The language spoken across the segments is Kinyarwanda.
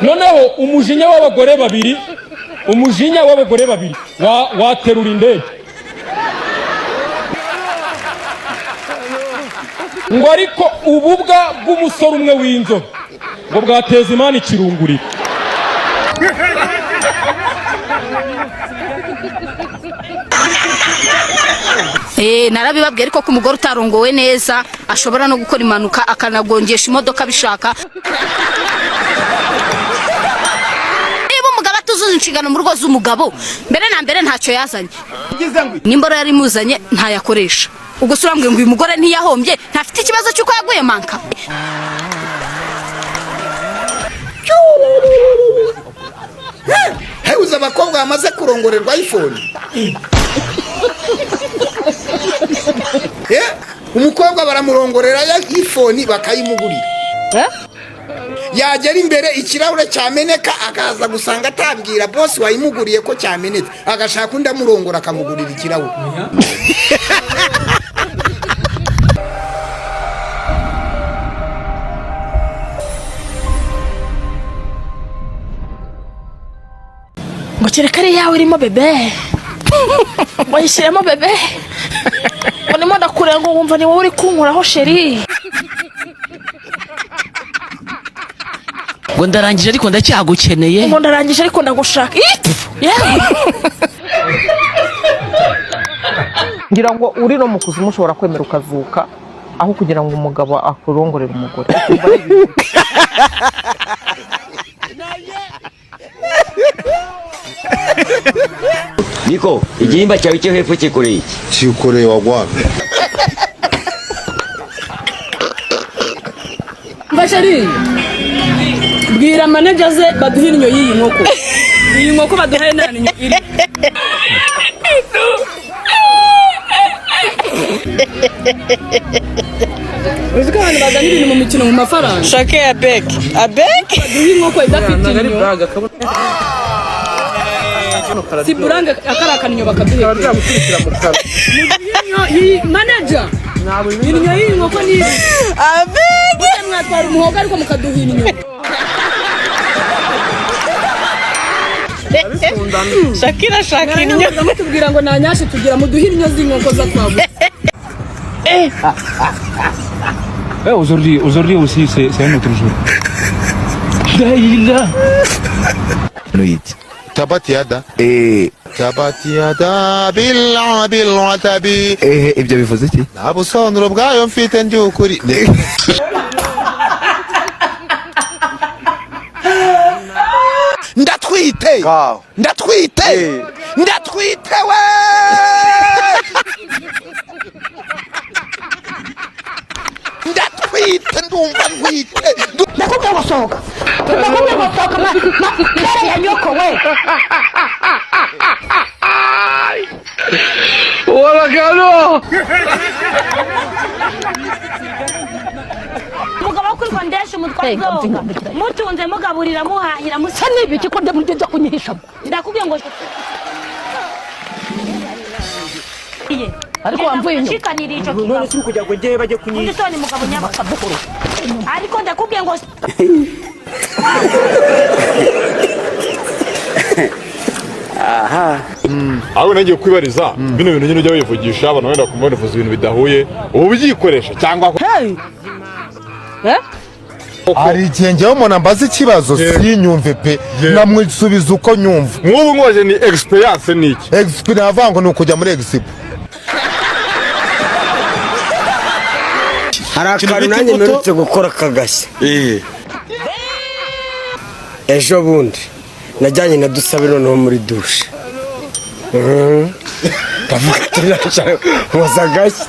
noneho umujinya w'abagore babiri waterura indege ngo ariko ububwa bw'umusore umwe w'inzobe ngo bwateza Imana ikirunguriro. Narabibabwiye ariko ko umugore utarongowe neza ashobora no gukora impanuka akanagongesha imodoka bishaka. Niba umugabo atuzuza inshingano mu rugo z'umugabo mbere na mbere ntacyo yazanye, n'imboro yari muzanye ntayakoresha. Ubwo surambwe ngo uyu mugore ntiyahombye, ntafite ikibazo cy'uko yaguye manka. Uza abakobwa bamaze kurongorerwa iPhone. Umukobwa baramurongorera ya iPhone bakayimugurira. Yagera imbere ikirahure cyameneka akaza gusanga atabwira boss wayimuguriye ko cyamenetse, agashaka undi amurongora akamugurira ikirahure. Ngo cerekare yawe irimo bebe. Bayishiremo bebe. Onimo ndakure ngo wumva ni wowe uri kunkuraho sheri. Ngo ndarangije ariko ndacyagukeneye. Ngo ndarangije ariko ndagushaka. Ngira ngo uri no mu kuzimu ushobora kwemera ukazuka aho kugira ngo umugabo akurongorere umugore. Niko, igihimba cyawe cyo hepfo kikoreye iki? Kikoreye wagwana. Bashari. Bwira manager ze baduhira inyo y'iyi nkoko. Iyi nkoko baduhaye nani inyo iri. Uziko abantu bazana ibintu mu mikino mu mafaranga. Shake abek. Baduha inkoko idafite inyo. Si buranga akarakana inyo bakaduha. Manager. Inyo y'iyi nkoko ni abek. Mwatwara umuhoga ariko mukaduha inyo. Shakira inyo. Mutubwira ngo nanyashe tugira muduhira inyo z'inkoko za twabu. Aujourd'hui aussi c'est un autre jour. Daïla. Nuit. Tabatiada. Tabatiada bil-atabi. Ibyo bivuze iki? Nabusobanuro bwayo mfite ndi ukuri. Ndatwite we. Ndatwite ndumva ntwite. Ndakubwiye ngo sohoka. Kare ya nyoko we. Oragano. Mugabo kuri kondesha mutwazo. Mutunze mugaburira muhahira Sani ibiki ko ndamugeza kunyihishamo. ndakubwiye ngo Ariko wamvuye inyo. shikanira ico kigabo. None kujya kujye bajye kunyisha. Ndisoni mugabo nyabakabukuru. Ariko ndakubwiye ngo Aha. Aho nagiye kwibariza bino bintu nyine ujya wivugisha abantu wenda kumubona uvuza ibintu bidahuye ubu byikoresha cyangwa Hari igihe njyewe umuntu ambaza ikibazo sinyumve pe namwisubiza uko nyumva. nk'ubu ngoje ni experience niki? Experience avango ni ukujya muri expo. Hari akantu nanjye mperutse gukora kagashya. Ejo bundi najyanye na Dusabe noneho muri dushe. Ndavuga ati nashaka koza gashya.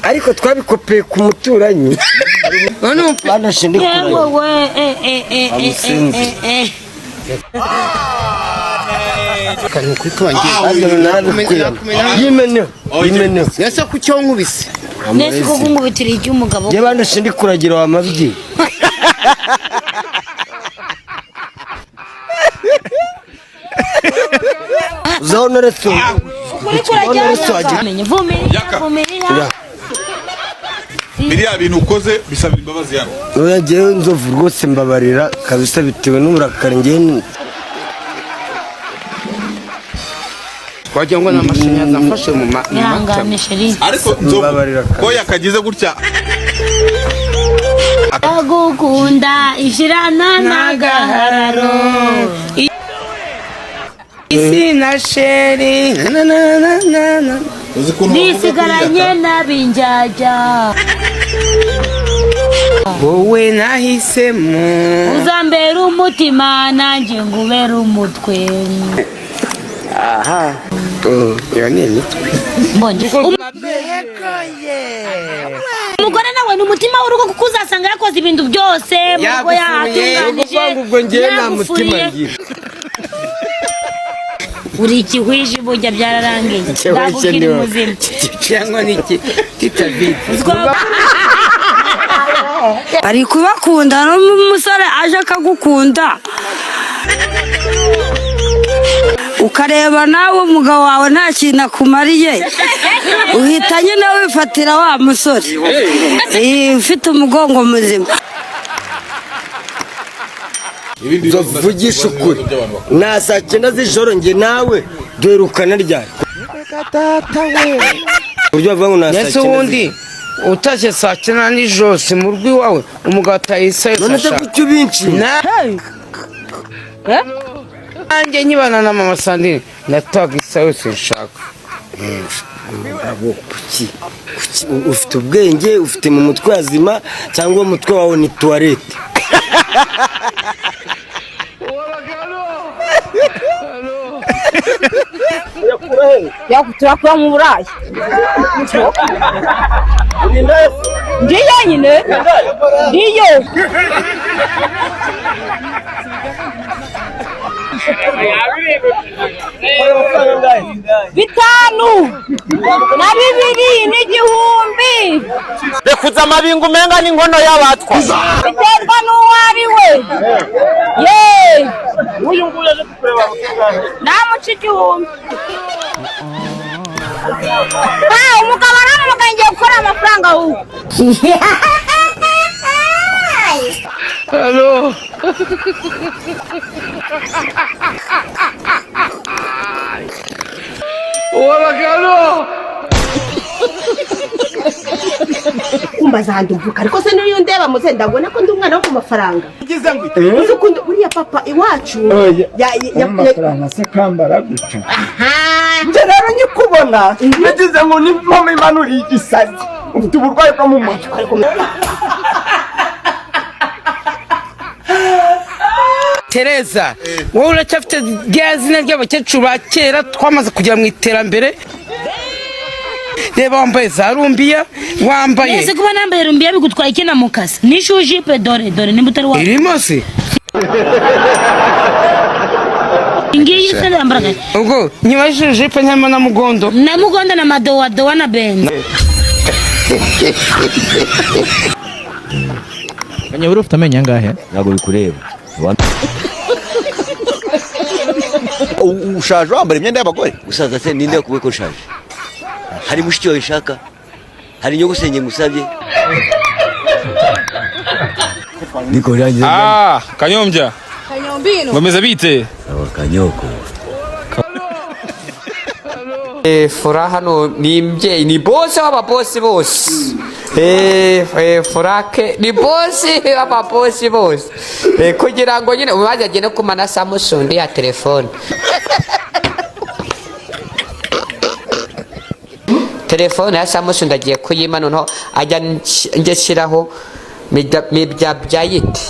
Ariko twabikopeye ku muturanyi. Banashe ndi kureba. Kani kwitwangiye. Yimeneho. Yasa ku cyo nkubise. nese ko gungubitira icy'umugabo. Je banashe ndi kuragira wa mabyi. Zonore tu. Kuri kuragira. Vumirira. biriya bintu ukoze bisabira imbabazi hano. Oya jewe nzovu rwose mbabarira kabisa bitewe n'uburakari njye. Wagira ngo n'amashanyarazi afashe mu ihangane sheri. Ariko nzovu ko yakagize gutya. Agukunda ishirana n'agahararo. isi na sheri nisigaranye n'abinjajya. wowe nahisemo Uzambera umutima nanjye ngubera umutwe. aha iyo ni imitwe Mbonye umugore nawe ni umutima w'urugo kuko uzasanga yakoze ibintu byose mugo yatunganije. ubwo ngiye nta mutima ngira. Uri ikihwije burya byararangiye. Ndabukira muzima cyangwa niki titabite ari kubakunda n'umusore aje akagukunda ukareba nawe umugabo wawe nta kintu akumariye uhita nyine wifatira wa musore ufite umugongo muzima. Nzovugisha ukuri na saa 9 z'ijoro njye nawe duherukana ryari buryo bavuga ngo na saa 9 Yesu wundi utashye saa 9 nijoro si mu rwi wawe umugabo atayisa none se kucyo binci nanjye nkibana na mama Sandrine nataga isa yose nshaka. abo kuki ufite ubwenge ufite mu mutwe hazima cyangwa umutwe wawe ni toilette. Turakura mu burayi ndiyo nyine ndiyo bitanu na 2 n'igihumbi. Rekuza amabingu menga n'inkono y'abatwa. Biterwa n'uwo ari we. Yeee Uyu nguyu aje kureba amafaranga. namuca igihumbi. Umugabo aramugaye ngiye gukora amafaranga ubu. Hello. Wabagalo. Kumbaza handi uvuka ariko se niyo ndeba muze ndabona ko ndi umwana wo ku mafaranga. Ugize ngo Uzi ukunda uriya papa iwacu ya mafaranga se kambara guca. Nje rero nyikubona nagize ngo ni mama imanuri igisazi. Ufite uburwayi bwo mu mutwe. Tereza wowe uracyafite rya zina ry'abakecuru ba kera twamaze kugera mu iterambere. Reba wambaye za rumbiya wambaye Ese kuba nambaye rumbiya bigutwaye iki na mukasi nishujipe dore nimba utari wa irimo se ngiyi se ndambaraga ubwo nyibajije jipe nyama na mugondo na madowa na benza. Kanyabura ufite amenyo angahe? Ntabwo bikureba. Ushaje wambara imyenda y'abagore. Gusaza se ninde kuwe ko ushaje? Hari mushiki wawe shaka? Hari nyogosenge ngusabye? Niko ranje. Kanyombya. Kanyombino. Ngomeza bite? Kanyoko. Furaha no ni mbye ni boss w'ababosi bose. Furake ni bosi w'ababosi bose. Kugira ngo nyine ubajya no kumana Samsung ya telefone. Telefone ya Samsung ndagiye kuyima noneho ajya ngeshyiraho mibya byayite.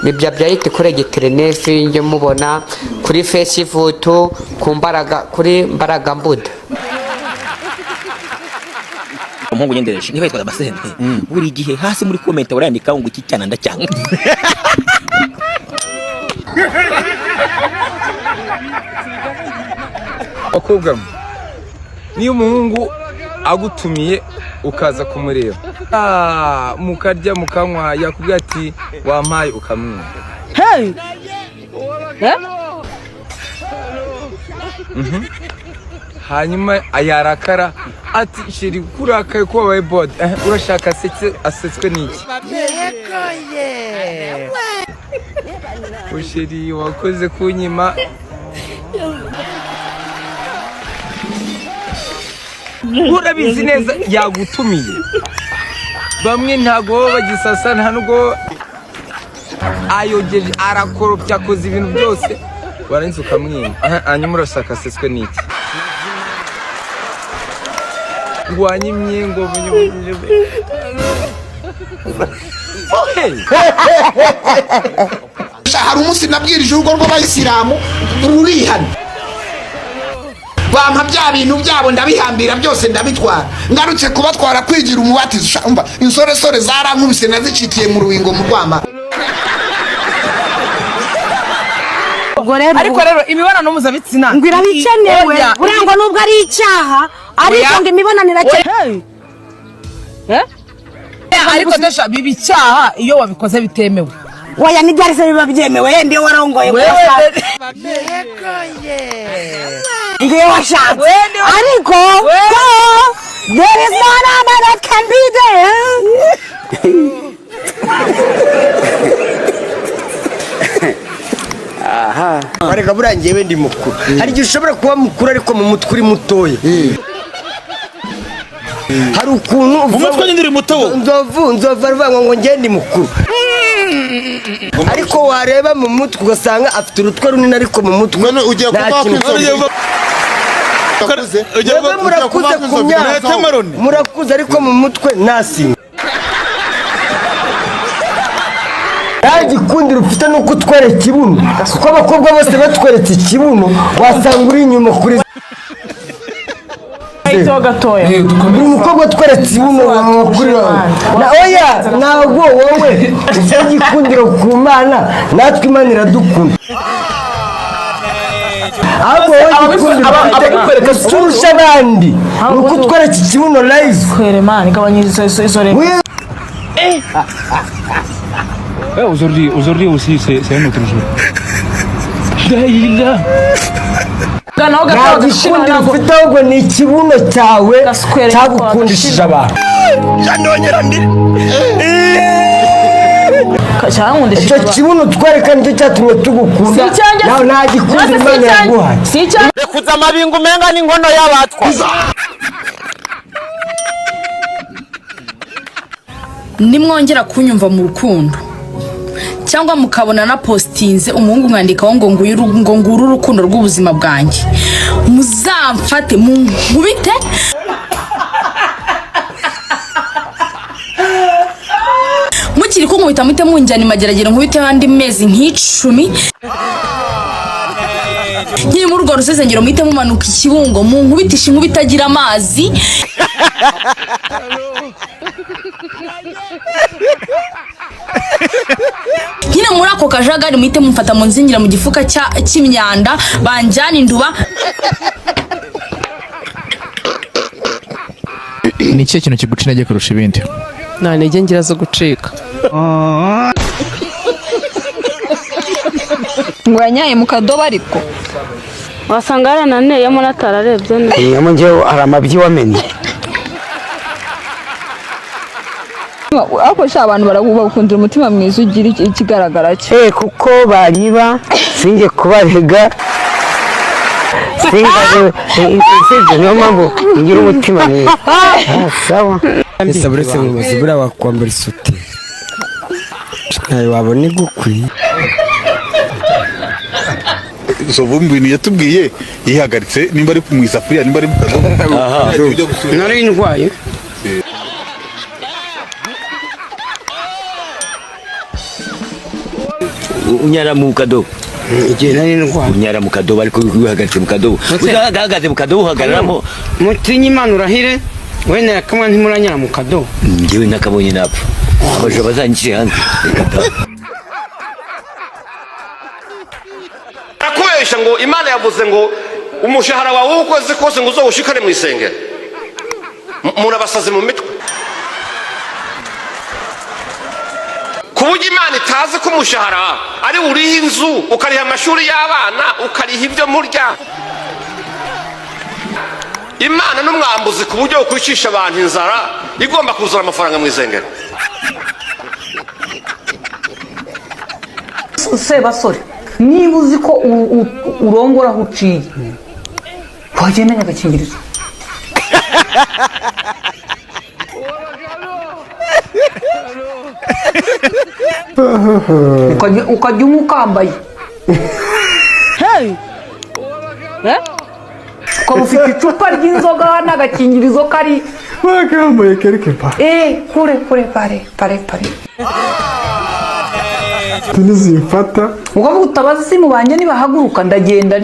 Mibya byayite kuri gitrenefi nje mubona kuri Facebook kuri mbaraga mbuda. Umuhungu nyendereje niba yitwa Basente. Buri gihe hasi muri comment urandika ngo iki cyana ndacyanga. Bakobwa niyo umuhungu agutumiye ukaza kumureba mukarya mukanywa yakubwira ati wampaye ukamwumva. hanyuma yarakara ati sheri kurakaye ko wabaye bode urashaka asetswe n'iki sheri wakoze kunyima urabizi neza yagutumiye bamwe ntago baba bagisasa nta nubwo ayogeje arakoropya akoze ibintu byose warangiza ukamwima hanyuma urashaka asetswe n'iki ngwanyimye ngo hari umunsi nabwirije urugo rw'abayisilamu rurihana bampa bya bintu byabo ndabihambira byose ndabitwara ngarutse kubatwara kwigira umubatizo umva insoresore zarankubise nazicikiye mu ruwingo mu rwama. ariko rero imibonano mpuzabitsina ngo irabikenewe urangwa nubwo ari icyaha ariko ngo imibonano irakenewe ariko desha biba icyaha iyo wabikoze bitemewe waya n'ibyari se biba byemewe yende warongoye ngiye washatse ariko ko there is no man that can be there. aha barega burangiye we ndi mukuru hari igihe ushobora kuba mukuru ariko mu mutwe uri mutoya hari ukuntu mu mutwe nyine uri muto nzova ruvanga ngo njye ndi mukuru ariko wareba mu mutwe ugasanga afite urutwe runini ariko mu mutwe ugiye murakuze ku myaka murakuze ariko mu mutwe nasinga gikundira ufite nuko utwereka ikibuno kuko abakobwa bose batweretse ikibuno wasanga uri inyuma kuri buri mukobwa utweretse ikibuno kuri na oya ntabwo wowe ufite igikundiro ku mana natwe imana iradukunda ahubwo wowe igikundiro ufite turusha abandi nuko utwereka ikibuno live Aujourd'hui aussi, c'est un autre jour. nta gikundiro ufite ahubwo ni ikibuno cyawe cyagukundishije abantu icyo kibuno twereka nicyo cyatumye tugukunda nawe nta gikundiro imana yaguhaye rekuza amabingo umenga n'inkono y'abatwa nimwongera kunyumva mu rukundo cyangwa mukabona na postinze umuhungu mwandikaho ngo nguru urukundo rw'ubuzima bwanjye muzamfate munkubite mukiri kunkubita muhite munjyana imageragere nkubite andi mezi nk'icumi nkiri muri urwo rusesengero muhite mumanuka ikibungo munkubitisha inkuba itagira amazi nyine muri ako kajagari muhite mumfata mu nzingira mu gifuka cy'imyanda banjyana induba. ni ikihe kintu kiguca intege kurusha ibindi? nta ntege ngira zo gucika. ngo yanyaye mu kadobo ariko wasanga yarananeyemo natararebye neza nyamo njyewe hari amabyi wamenye ariko sha abantu baragukundira umutima mwiza ugira ikigaragara cyo kuko banyiba singe kubarega singe niyo mpamvu ngira umutima mwiza sawa ese buretse umuyobozi buriya wakwambara isuti nawe wabona igukwiye Sovu mbintu yatubwiye yihagaritse nimba ari mu isafuriya nimba ari mu kadobo nari indwaye unyara mu kadobo igihe nari ndwaye unyara mu kadobo ariko wihagaritse mu kadobo udahagaze mu kadobo uhagararamo mutinye imana urahire wenda yakamwa ntimuranyara mu kadobo njyewe nakabonye napfa abajura bazanyishyire hanze reka da arakubesha ngo imana yavuze ngo umushahara wawe ukoze kose ngo uzawushikane mu isengero murabasaze mu mitwe ku buryo imana itazi ko umushahara ari uriha inzu ukariha amashuri y'abana ukariha ibyo murya imana n'umwambuzi ku buryo ukwicisha abantu inzara igomba kuzura amafaranga mu isengero. Sebasore niba uzi ko urongora aho uciye wagendanye agakingirizo ukajya umukambaye ukaba ufite icupa ry'inzoga n'agakingirizo kari wakambaye kerekepa kure pare tunizifata ukavuga utabaza si mu banjye nibahaguruka ndagenda